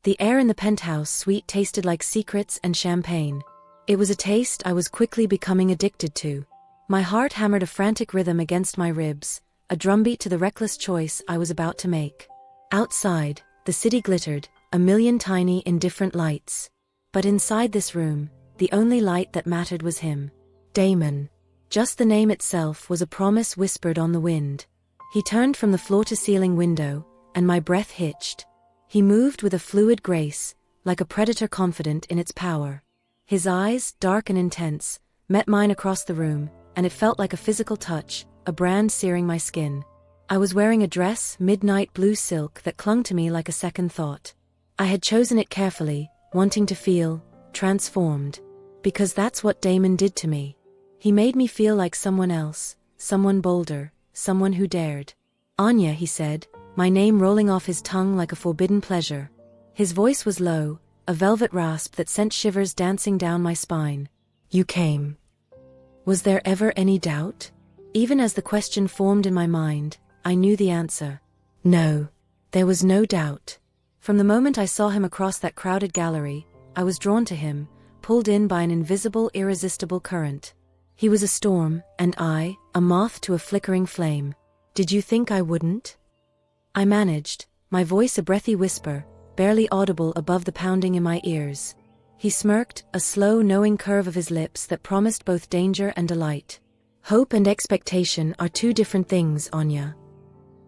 The air in the penthouse suite tasted like secrets and champagne. It was a taste I was quickly becoming addicted to. My heart hammered a frantic rhythm against my ribs, a drumbeat to the reckless choice I was about to make. Outside, the city glittered, a million tiny, indifferent lights. But inside this room, the only light that mattered was him. Damon. Just the name itself was a promise whispered on the wind. He turned from the floor-to-ceiling window, and my breath hitched. He moved with a fluid grace, like a predator confident in its power. His eyes, dark and intense, met mine across the room, and it felt like a physical touch, a brand searing my skin. I was wearing a dress, midnight blue silk, that clung to me like a second thought. I had chosen it carefully, wanting to feel transformed. Because that's what Damon did to me. He made me feel like someone else, someone bolder, someone who dared. Anya, he said, my name rolling off his tongue like a forbidden pleasure. His voice was low, a velvet rasp that sent shivers dancing down my spine. You came. Was there ever any doubt? Even as the question formed in my mind, I knew the answer. No. There was no doubt. From the moment I saw him across that crowded gallery, I was drawn to him, pulled in by an invisible, irresistible current. He was a storm, and I, a moth to a flickering flame. Did you think I wouldn't? I managed, my voice a breathy whisper, barely audible above the pounding in my ears. He smirked, a slow, knowing curve of his lips that promised both danger and delight. Hope and expectation are two different things, Anya.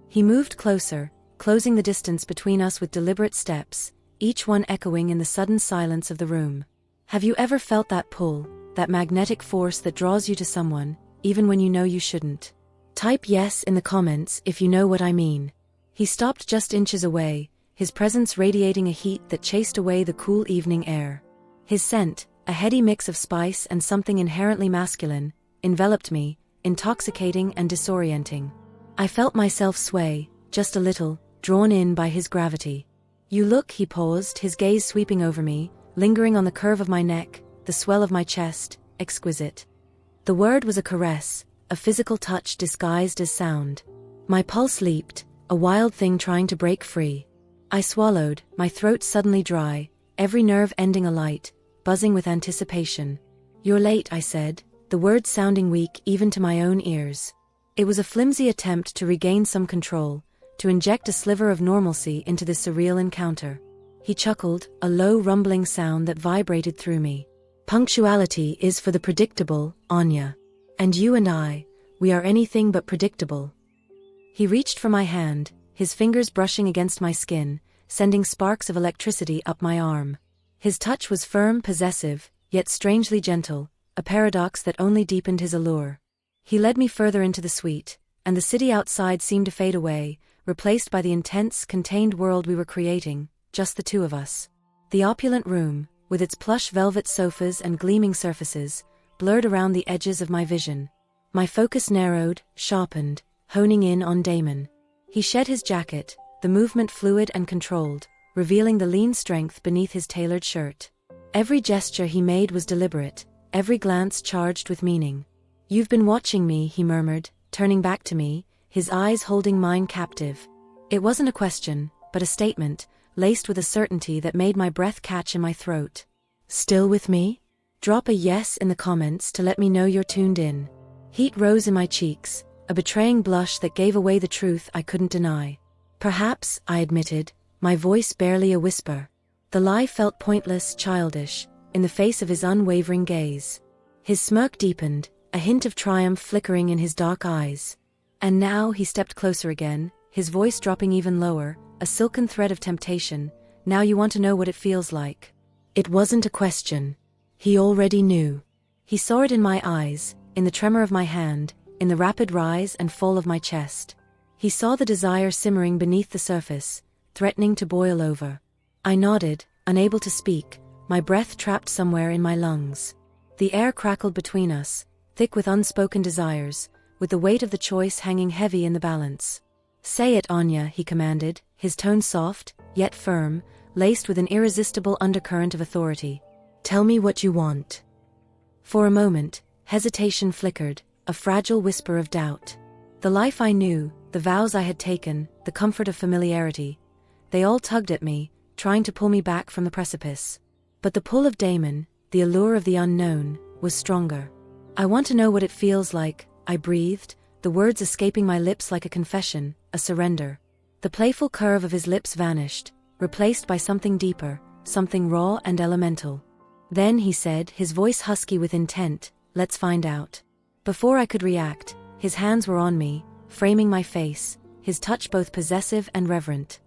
He moved closer, closing the distance between us with deliberate steps, each one echoing in the sudden silence of the room. Have you ever felt that pull, that magnetic force that draws you to someone, even when you know you shouldn't? Type yes in the comments if you know what I mean. He stopped just inches away, his presence radiating a heat that chased away the cool evening air. His scent, a heady mix of spice and something inherently masculine, enveloped me, intoxicating and disorienting. I felt myself sway, just a little, drawn in by his gravity. You look, he paused, his gaze sweeping over me, lingering on the curve of my neck, the swell of my chest, exquisite. The word was a caress, a physical touch disguised as sound. My pulse leaped, a wild thing trying to break free. I swallowed, my throat suddenly dry, every nerve ending alight, buzzing with anticipation. You're late, I said, the words sounding weak even to my own ears. It was a flimsy attempt to regain some control, to inject a sliver of normalcy into this surreal encounter. He chuckled, a low rumbling sound that vibrated through me. Punctuality is for the predictable, Anya. And you and I, we are anything but predictable. He reached for my hand, his fingers brushing against my skin, sending sparks of electricity up my arm. His touch was firm, possessive, yet strangely gentle, a paradox that only deepened his allure. He led me further into the suite, and the city outside seemed to fade away, replaced by the intense, contained world we were creating, just the two of us. The opulent room, with its plush velvet sofas and gleaming surfaces, blurred around the edges of my vision. My focus narrowed, sharpened, honing in on Damon. He shed his jacket, the movement fluid and controlled, revealing the lean strength beneath his tailored shirt. Every gesture he made was deliberate, every glance charged with meaning. You've been watching me, he murmured, turning back to me, his eyes holding mine captive. It wasn't a question, but a statement, laced with a certainty that made my breath catch in my throat. Still with me? Drop a yes in the comments to let me know you're tuned in. Heat rose in my cheeks, a betraying blush that gave away the truth I couldn't deny. Perhaps, I admitted, my voice barely a whisper. The lie felt pointless, childish, in the face of his unwavering gaze. His smirk deepened, a hint of triumph flickering in his dark eyes. And now he stepped closer again, his voice dropping even lower, a silken thread of temptation. Now you want to know what it feels like. It wasn't a question. He already knew. He saw it in my eyes, in the tremor of my hand, in the rapid rise and fall of my chest. He saw the desire simmering beneath the surface, threatening to boil over. I nodded, unable to speak, my breath trapped somewhere in my lungs. The air crackled between us, thick with unspoken desires, with the weight of the choice hanging heavy in the balance. Say it, Anya, he commanded, his tone soft, yet firm, laced with an irresistible undercurrent of authority. Tell me what you want. For a moment, hesitation flickered, a fragile whisper of doubt. The life I knew, the vows I had taken, the comfort of familiarity, they all tugged at me, trying to pull me back from the precipice. But the pull of Damon, the allure of the unknown, was stronger. "I want to know what it feels like," I breathed, the words escaping my lips like a confession, a surrender. The playful curve of his lips vanished, replaced by something deeper, something raw and elemental. "Then," he said, his voice husky with intent, "let's find out." Before I could react, his hands were on me, framing my face, his touch both possessive and reverent.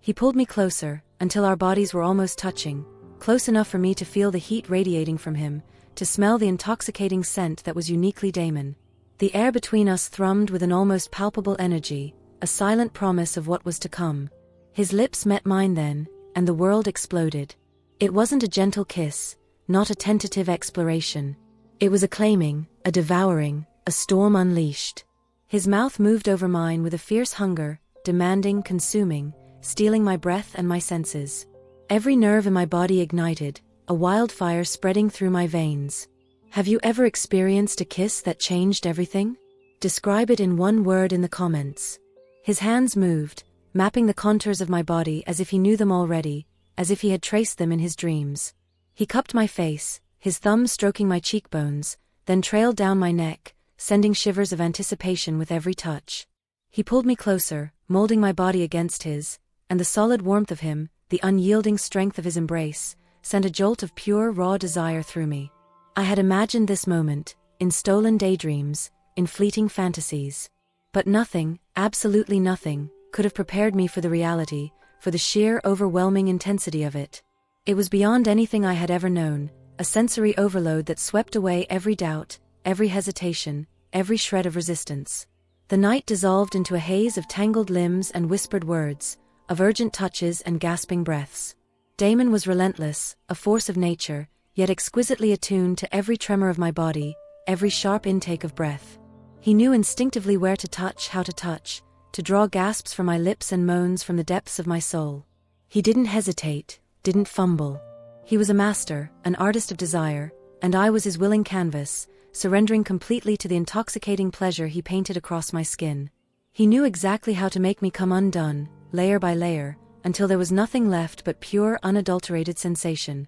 He pulled me closer, until our bodies were almost touching, close enough for me to feel the heat radiating from him, to smell the intoxicating scent that was uniquely Damon. The air between us thrummed with an almost palpable energy, a silent promise of what was to come. His lips met mine then, and the world exploded. It wasn't a gentle kiss, not a tentative exploration. It was a claiming, a devouring, a storm unleashed. His mouth moved over mine with a fierce hunger, demanding, consuming, stealing my breath and my senses. Every nerve in my body ignited, a wildfire spreading through my veins. Have you ever experienced a kiss that changed everything? Describe it in one word in the comments. His hands moved, mapping the contours of my body as if he knew them already, as if he had traced them in his dreams. He cupped my face, his thumbs stroking my cheekbones, then trailed down my neck, sending shivers of anticipation with every touch. He pulled me closer, molding my body against his, and the solid warmth of him, the unyielding strength of his embrace, sent a jolt of pure, raw desire through me. I had imagined this moment, in stolen daydreams, in fleeting fantasies. But nothing, absolutely nothing, could have prepared me for the reality, for the sheer, overwhelming intensity of it. It was beyond anything I had ever known, a sensory overload that swept away every doubt, every hesitation, every shred of resistance. The night dissolved into a haze of tangled limbs and whispered words, of urgent touches and gasping breaths. Damon was relentless, a force of nature, yet exquisitely attuned to every tremor of my body, every sharp intake of breath. He knew instinctively where to touch, how to draw gasps from my lips and moans from the depths of my soul. He didn't hesitate, didn't fumble. He was a master, an artist of desire, and I was his willing canvas, surrendering completely to the intoxicating pleasure he painted across my skin. He knew exactly how to make me come undone, layer by layer, until there was nothing left but pure, unadulterated sensation.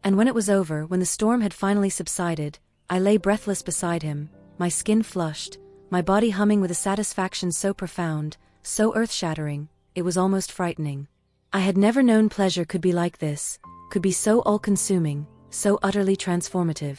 And when it was over, when the storm had finally subsided, I lay breathless beside him, my skin flushed, my body humming with a satisfaction so profound, so earth-shattering, it was almost frightening. I had never known pleasure could be like this, could be so all-consuming, so utterly transformative.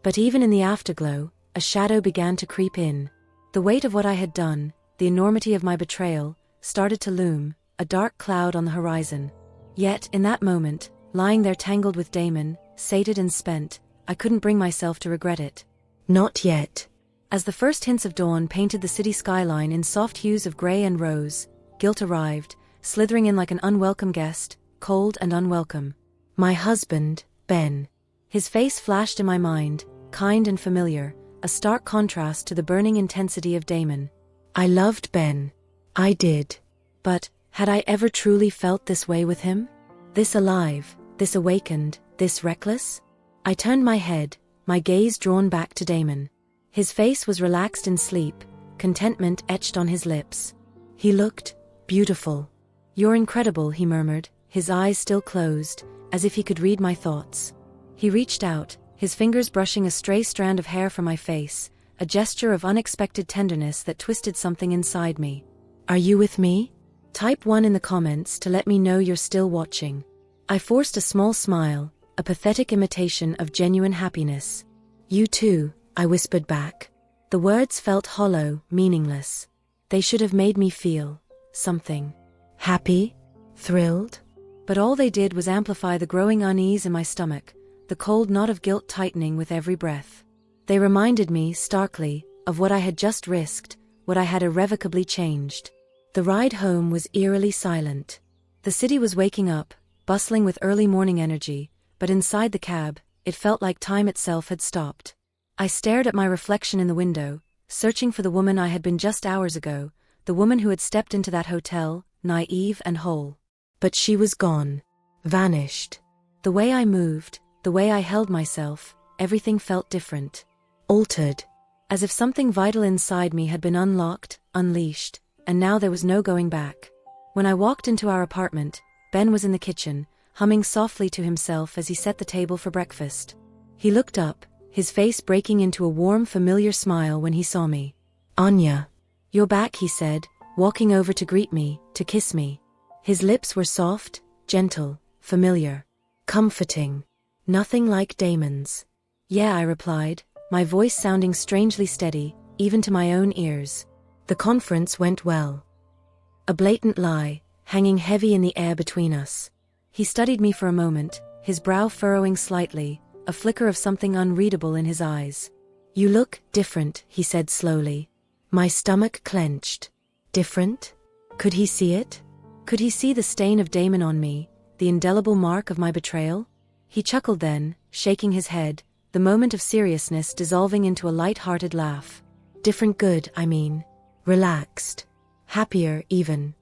But even in the afterglow, a shadow began to creep in. The weight of what I had done, the enormity of my betrayal, started to loom, a dark cloud on the horizon. Yet, in that moment, lying there tangled with Damon, sated and spent, I couldn't bring myself to regret it. Not yet. As the first hints of dawn painted the city skyline in soft hues of gray and rose, guilt arrived, slithering in like an unwelcome guest, cold and unwelcome. My husband, Ben. His face flashed in my mind, kind and familiar, a stark contrast to the burning intensity of Damon. I loved Ben. I did. But, had I ever truly felt this way with him? This alive, this awakened, this reckless? I turned my head, my gaze drawn back to Damon. His face was relaxed in sleep, contentment etched on his lips. He looked beautiful. "You're incredible," he murmured, his eyes still closed, as if he could read my thoughts. He reached out, his fingers brushing a stray strand of hair from my face, a gesture of unexpected tenderness that twisted something inside me. "Are you with me?" Type 1 in the comments to let me know you're still watching. I forced a small smile, a pathetic imitation of genuine happiness. "You too," I whispered back. The words felt hollow, meaningless. They should have made me feel something. Happy? Thrilled? But all they did was amplify the growing unease in my stomach, the cold knot of guilt tightening with every breath. They reminded me, starkly, of what I had just risked, what I had irrevocably changed. The ride home was eerily silent. The city was waking up, bustling with early morning energy, but inside the cab, it felt like time itself had stopped. I stared at my reflection in the window, searching for the woman I had been just hours ago, the woman who had stepped into that hotel, naive and whole. But she was gone. Vanished. The way I moved, the way I held myself, everything felt different. Altered. As if something vital inside me had been unlocked, unleashed, and now there was no going back. When I walked into our apartment, Ben was in the kitchen, humming softly to himself as he set the table for breakfast. He looked up, his face breaking into a warm, familiar smile when he saw me. "Anya, you're back," he said, walking over to greet me, to kiss me. His lips were soft, gentle, familiar, comforting. Nothing like Damon's. "Yeah," I replied, my voice sounding strangely steady, even to my own ears. "The conference went well." A blatant lie, hanging heavy in the air between us. He studied me for a moment, his brow furrowing slightly, a flicker of something unreadable in his eyes. "You look different," he said slowly. My stomach clenched. Different? Could he see it? Could he see the stain of Damon on me, the indelible mark of my betrayal? He chuckled then, shaking his head, the moment of seriousness dissolving into a light-hearted laugh. "Different good, I mean. Relaxed. Happier, even."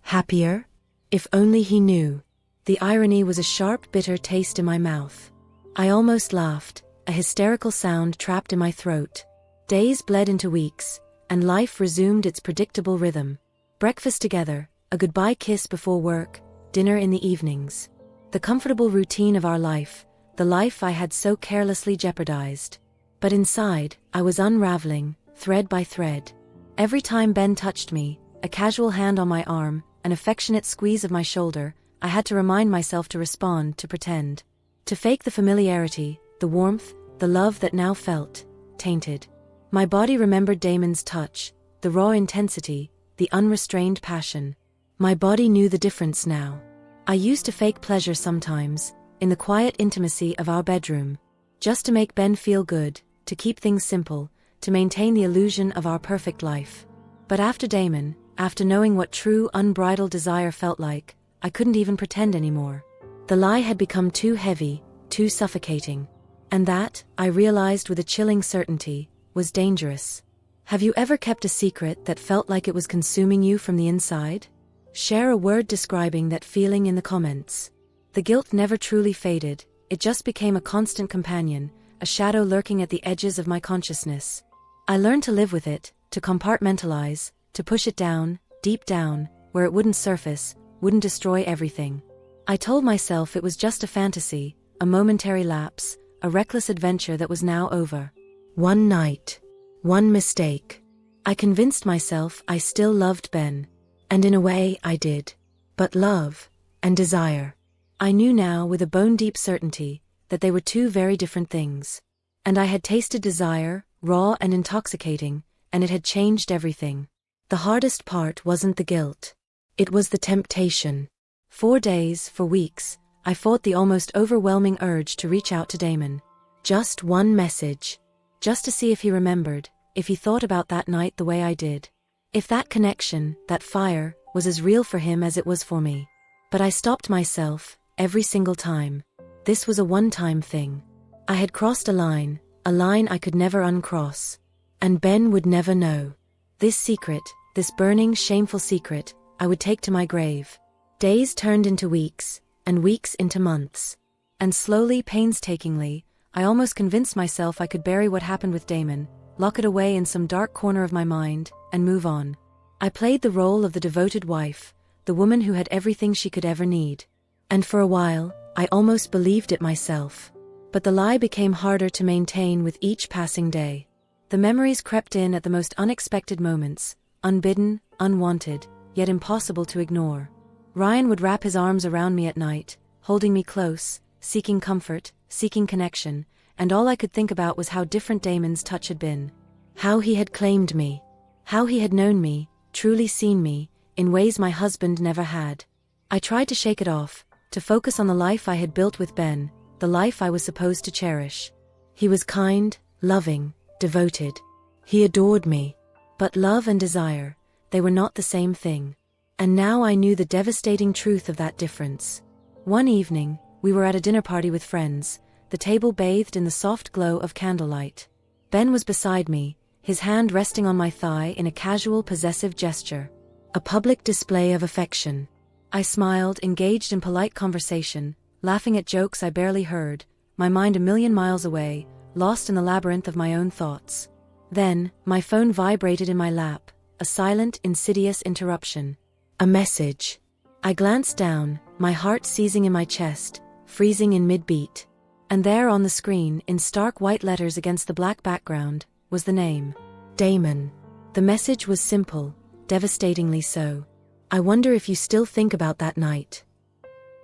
Happier? If only he knew. The irony was a sharp, bitter taste in my mouth. I almost laughed, a hysterical sound trapped in my throat. Days bled into weeks, and life resumed its predictable rhythm. Breakfast together, a goodbye kiss before work, dinner in the evenings. The comfortable routine of our life, the life I had so carelessly jeopardized. But inside, I was unraveling, thread by thread. Every time Ben touched me, a casual hand on my arm, an affectionate squeeze of my shoulder, I had to remind myself to respond, to pretend. To fake the familiarity, the warmth, the love that now felt tainted. My body remembered Damon's touch, the raw intensity, the unrestrained passion. My body knew the difference now. I used to fake pleasure sometimes, in the quiet intimacy of our bedroom. Just to make Ben feel good, to keep things simple, to maintain the illusion of our perfect life. But after Damon, after knowing what true, unbridled desire felt like, I couldn't even pretend anymore. The lie had become too heavy, too suffocating. And that, I realized with a chilling certainty, was dangerous. Have you ever kept a secret that felt like it was consuming you from the inside? Share a word describing that feeling in the comments. The guilt never truly faded, it just became a constant companion, a shadow lurking at the edges of my consciousness. I learned to live with it, to compartmentalize, to push it down, deep down, where it wouldn't surface, wouldn't destroy everything. I told myself it was just a fantasy, a momentary lapse, a reckless adventure that was now over. One night. One mistake. I convinced myself I still loved Ben. And in a way, I did. But love and desire. I knew now with a bone-deep certainty that they were two very different things. And I had tasted desire, raw and intoxicating, and it had changed everything. The hardest part wasn't the guilt. It was the temptation. For days, for weeks, I fought the almost overwhelming urge to reach out to Damon. Just one message. Just to see if he remembered, if he thought about that night the way I did. If that connection, that fire, was as real for him as it was for me. But I stopped myself, every single time. This was a one-time thing. I had crossed a line I could never uncross. And Ben would never know. This secret, this burning, shameful secret, I would take to my grave. Days turned into weeks, and weeks into months. And slowly, painstakingly, I almost convinced myself I could bury what happened with Damon, lock it away in some dark corner of my mind, and move on. I played the role of the devoted wife, the woman who had everything she could ever need. And for a while, I almost believed it myself. But the lie became harder to maintain with each passing day. The memories crept in at the most unexpected moments, unbidden, unwanted, yet impossible to ignore. Ryan would wrap his arms around me at night, holding me close, seeking comfort, seeking connection, and all I could think about was how different Damon's touch had been. How he had claimed me. How he had known me, truly seen me, in ways my husband never had. I tried to shake it off, to focus on the life I had built with Ben, the life I was supposed to cherish. He was kind, loving, devoted. He adored me. But love and desire, they were not the same thing. And now I knew the devastating truth of that difference. One evening, we were at a dinner party with friends, the table bathed in the soft glow of candlelight. Ben was beside me, his hand resting on my thigh in a casual, possessive gesture. A public display of affection. I smiled, engaged in polite conversation, laughing at jokes I barely heard, my mind a million miles away, lost in the labyrinth of my own thoughts. Then, my phone vibrated in my lap, a silent, insidious interruption. A message. I glanced down, my heart seizing in my chest, freezing in mid-beat. And there on the screen, in stark white letters against the black background, was the name. Damon. The message was simple, devastatingly so. I wonder if you still think about that night.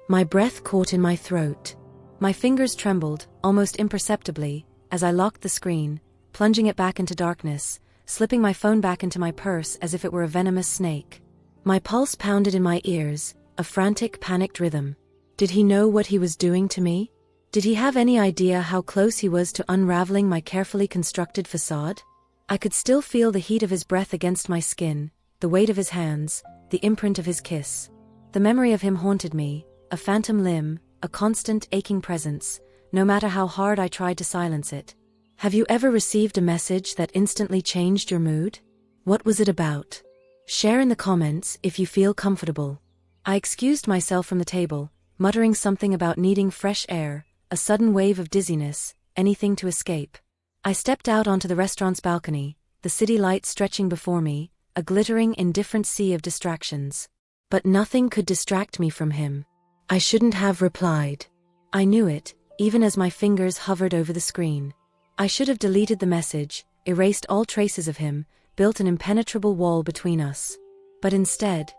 My breath caught in my throat. My fingers trembled, almost imperceptibly, as I locked the screen, plunging it back into darkness, slipping my phone back into my purse as if it were a venomous snake. My pulse pounded in my ears, a frantic, panicked rhythm. Did he know what he was doing to me? Did he have any idea how close he was to unraveling my carefully constructed facade? I could still feel the heat of his breath against my skin, the weight of his hands, the imprint of his kiss. The memory of him haunted me, a phantom limb, a constant aching presence, no matter how hard I tried to silence it. Have you ever received a message that instantly changed your mood? What was it about? Share in the comments if you feel comfortable. I excused myself from the table, muttering something about needing fresh air, a sudden wave of dizziness, anything to escape. I stepped out onto the restaurant's balcony, the city lights stretching before me, a glittering, indifferent sea of distractions. But nothing could distract me from him. I shouldn't have replied. I knew it, even as my fingers hovered over the screen. I should have deleted the message, erased all traces of him, built an impenetrable wall between us. But instead,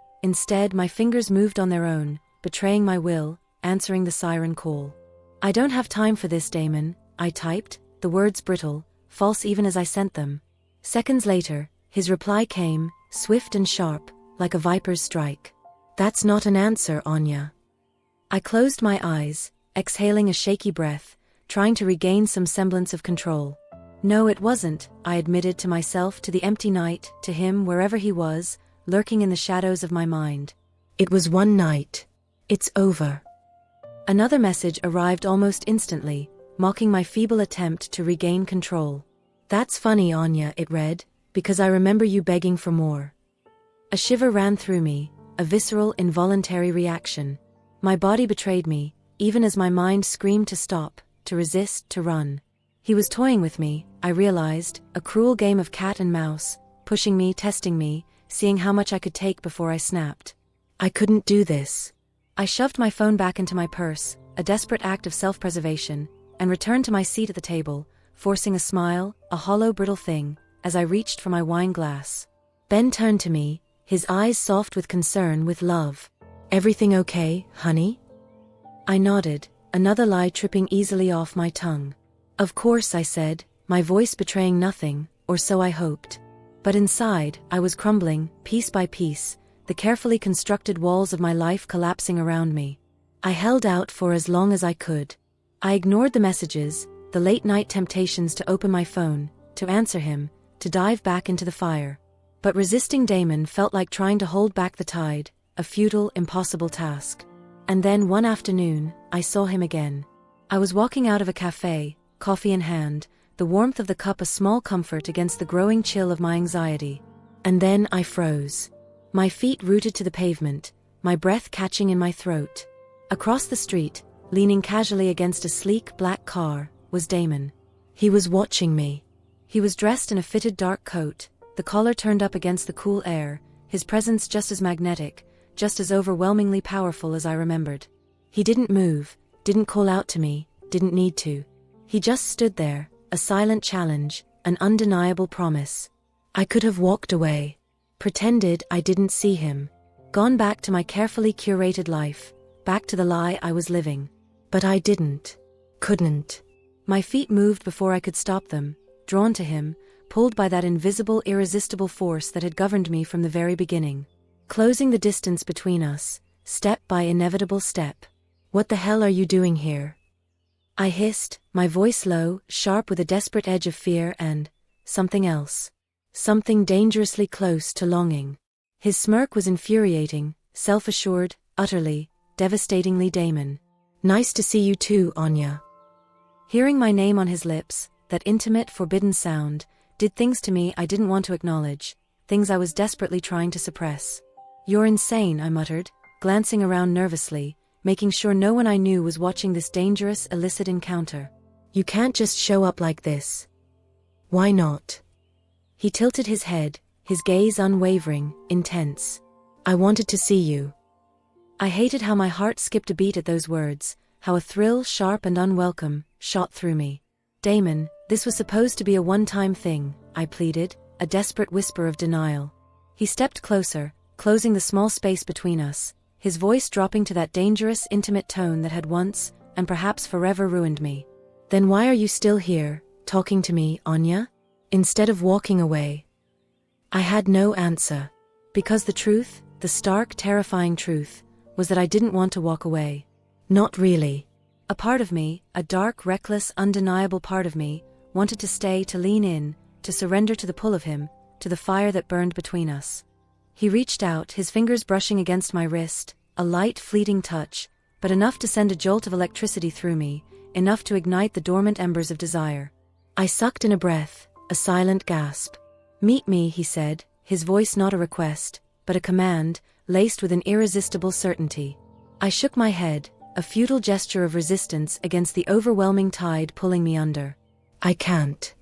my fingers moved on their own, betraying my will, answering the siren call. I don't have time for this, Damon, I typed, the words brittle, false even as I sent them. Seconds later, his reply came, swift and sharp, like a viper's strike. That's not an answer, Anya. I closed my eyes, exhaling a shaky breath, trying to regain some semblance of control. No, it wasn't, I admitted to myself, to the empty night, to him wherever he was, lurking in the shadows of my mind. It was one night. It's over. Another message arrived almost instantly, mocking my feeble attempt to regain control. That's funny, Anya, it read, because I remember you begging for more. A shiver ran through me, a visceral, involuntary reaction. My body betrayed me, even as my mind screamed to stop, to resist, to run. He was toying with me, I realized, a cruel game of cat and mouse, pushing me, testing me, seeing how much I could take before I snapped. I couldn't do this. I shoved my phone back into my purse, a desperate act of self-preservation, and returned to my seat at the table, forcing a smile, a hollow, brittle thing, as I reached for my wine glass. Ben turned to me, his eyes soft with concern, with love. Everything okay, honey? I nodded, another lie tripping easily off my tongue. Of course, I said, my voice betraying nothing, or so I hoped. But inside, I was crumbling, piece by piece, the carefully constructed walls of my life collapsing around me. I held out for as long as I could. I ignored the messages, the late-night temptations to open my phone, to answer him, to dive back into the fire. But resisting Damon felt like trying to hold back the tide, a futile, impossible task. And then one afternoon, I saw him again. I was walking out of a cafe, coffee in hand, the warmth of the cup a small comfort against the growing chill of my anxiety. And then I froze. My feet rooted to the pavement, my breath catching in my throat. Across the street, leaning casually against a sleek black car, was Damon. He was watching me. He was dressed in a fitted dark coat, the collar turned up against the cool air, his presence just as magnetic, just as overwhelmingly powerful as I remembered. He didn't move, didn't call out to me, didn't need to. He just stood there, a silent challenge, an undeniable promise. I could have walked away. Pretended I didn't see him. Gone back to my carefully curated life, back to the lie I was living. But I didn't. Couldn't. My feet moved before I could stop them, drawn to him, pulled by that invisible, irresistible force that had governed me from the very beginning. Closing the distance between us, step by inevitable step. What the hell are you doing here? I hissed, my voice low, sharp with a desperate edge of fear and something else. Something dangerously close to longing. His smirk was infuriating, self-assured, utterly, devastatingly Damon. Nice to see you too, Anya. Hearing my name on his lips, that intimate, forbidden sound, did things to me I didn't want to acknowledge, things I was desperately trying to suppress. You're insane, I muttered, glancing around nervously, making sure no one I knew was watching this dangerous, illicit encounter. You can't just show up like this. Why not? He tilted his head, his gaze unwavering, intense. I wanted to see you. I hated how my heart skipped a beat at those words, how a thrill, sharp and unwelcome, shot through me. Damon, this was supposed to be a one-time thing, I pleaded, a desperate whisper of denial. He stepped closer, closing the small space between us, his voice dropping to that dangerous, intimate tone that had once, and perhaps forever, ruined me. Then why are you still here, talking to me, Anya? Instead of walking away? I had no answer. Because the truth, the stark, terrifying truth, was that I didn't want to walk away. Not really. A part of me, a dark, reckless, undeniable part of me, wanted to stay, to lean in, to surrender to the pull of him, to the fire that burned between us. He reached out, his fingers brushing against my wrist, a light, fleeting touch, but enough to send a jolt of electricity through me, enough to ignite the dormant embers of desire. I sucked in a breath, a silent gasp. Meet me, he said, his voice not a request, but a command, laced with an irresistible certainty. I shook my head, a futile gesture of resistance against the overwhelming tide pulling me under. I can't.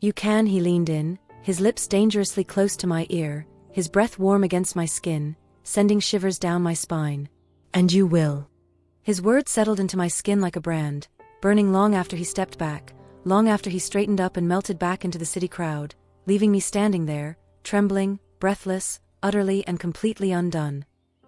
You can, he leaned in, his lips dangerously close to my ear, his breath warm against my skin, sending shivers down my spine. And you will. His words settled into my skin like a brand, burning long after he stepped back, long after he straightened up and melted back into the city crowd, leaving me standing there, trembling, breathless, utterly and completely undone.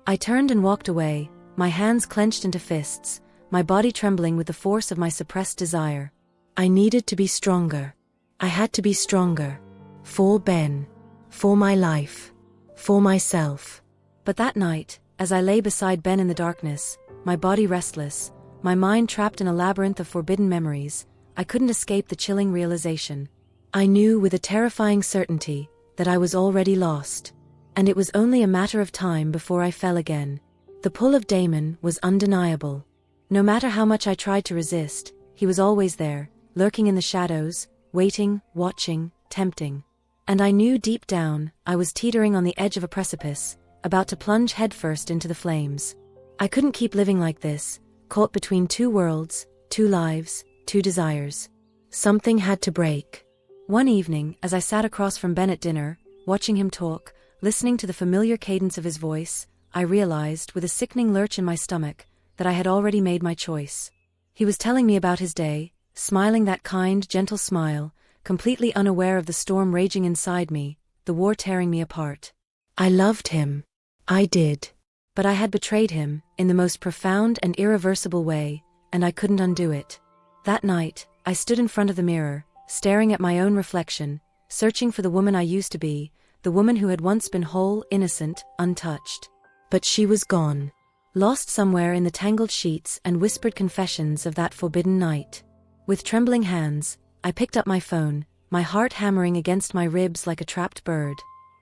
I turned and walked away, my hands clenched into fists, my body trembling with the force of my suppressed desire. I needed to be stronger. I had to be stronger. For Ben. For my life. For myself. But that night, as I lay beside Ben in the darkness, my body restless, my mind trapped in a labyrinth of forbidden memories, I couldn't escape the chilling realization. I knew with a terrifying certainty that I was already lost. And it was only a matter of time before I fell again. The pull of Damon was undeniable. No matter how much I tried to resist, he was always there, lurking in the shadows, waiting, watching, tempting. And I knew deep down, I was teetering on the edge of a precipice, about to plunge headfirst into the flames. I couldn't keep living like this, caught between two worlds, two lives, two desires. Something had to break. One evening, as I sat across from Ben at dinner, watching him talk, listening to the familiar cadence of his voice, I realized, with a sickening lurch in my stomach, that I had already made my choice. He was telling me about his day, smiling that kind, gentle smile, completely unaware of the storm raging inside me, the war tearing me apart. I loved him. I did. But I had betrayed him, in the most profound and irreversible way, and I couldn't undo it. That night, I stood in front of the mirror, staring at my own reflection, searching for the woman I used to be, the woman who had once been whole, innocent, untouched. But she was gone. Lost somewhere in the tangled sheets and whispered confessions of that forbidden night. With trembling hands, I picked up my phone, my heart hammering against my ribs like a trapped bird.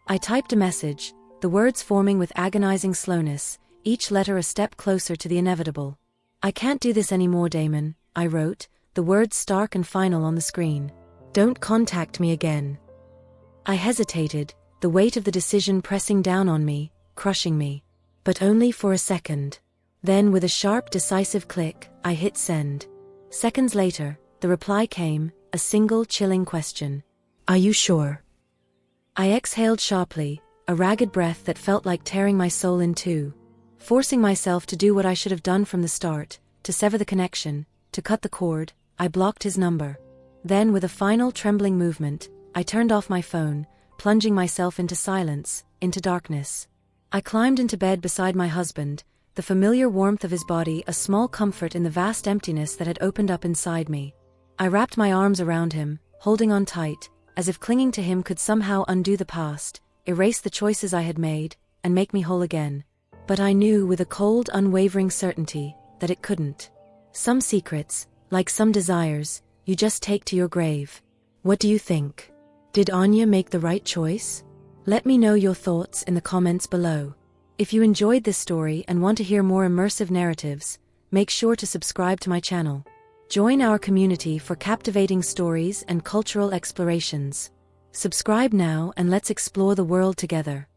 I typed a message, the words forming with agonizing slowness, each letter a step closer to the inevitable. I can't do this anymore, Damon, I wrote, the words stark and final on the screen. Don't contact me again. I hesitated, the weight of the decision pressing down on me, crushing me. But only for a second. Then with a sharp, decisive click, I hit send. Seconds later, the reply came, a single chilling question. Are you sure? I exhaled sharply, a ragged breath that felt like tearing my soul in two. Forcing myself to do what I should have done from the start, to sever the connection, to cut the cord, I blocked his number. Then with a final trembling movement, I turned off my phone, plunging myself into silence, into darkness. I climbed into bed beside my husband, the familiar warmth of his body a small comfort in the vast emptiness that had opened up inside me. I wrapped my arms around him, holding on tight, as if clinging to him could somehow undo the past, erase the choices I had made, and make me whole again. But I knew with a cold, unwavering certainty that it couldn't. Some secrets, like some desires, you just take to your grave. What do you think? Did Anya make the right choice? Let me know your thoughts in the comments below. If you enjoyed this story and want to hear more immersive narratives, make sure to subscribe to my channel. Join our community for captivating stories and cultural explorations. Subscribe now and let's explore the world together.